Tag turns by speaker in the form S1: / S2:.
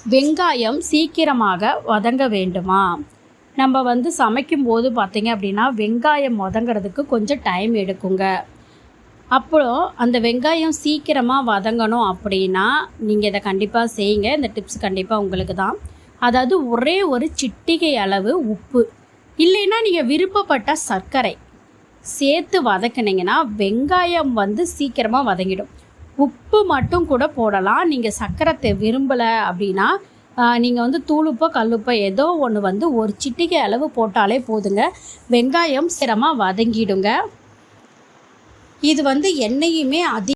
S1: வெங்காயம் சீக்கிரமாக வதங்க வேண்டுமா? நம்ம சமைக்கும்போது பார்த்திங்க அப்படின்னா வெங்காயம் வதங்கிறதுக்கு கொஞ்சம் டைம் எடுக்குங்க. அப்புறம் அந்த வெங்காயம் சீக்கிரமாக வதங்கணும் அப்படின்னா நீங்கள் இதை கண்டிப்பாக செய்யுங்க. இந்த டிப்ஸ் கண்டிப்பாக உங்களுக்கு தான். அதாவது ஒரே ஒரு சிட்டிகை அளவு உப்பு, இல்லைன்னா நீங்கள் விருப்பப்பட்ட சர்க்கரை சேர்த்து வதக்கினீங்கன்னா வெங்காயம் சீக்கிரமாக வதங்கிடும். உப்பு மட்டும் கூட போடலாம். நீங்கள் சர்க்கரை விரும்பலை அப்படின்னா நீங்கள் தூளுப்போ கல்லுப்போ ஏதோ ஒன்று ஒரு சிட்டிகை அளவு போட்டாலே போதுங்க. வெங்காயம் சீக்கிரமாக வதங்கிடுங்க. இது எண்ணெயுமே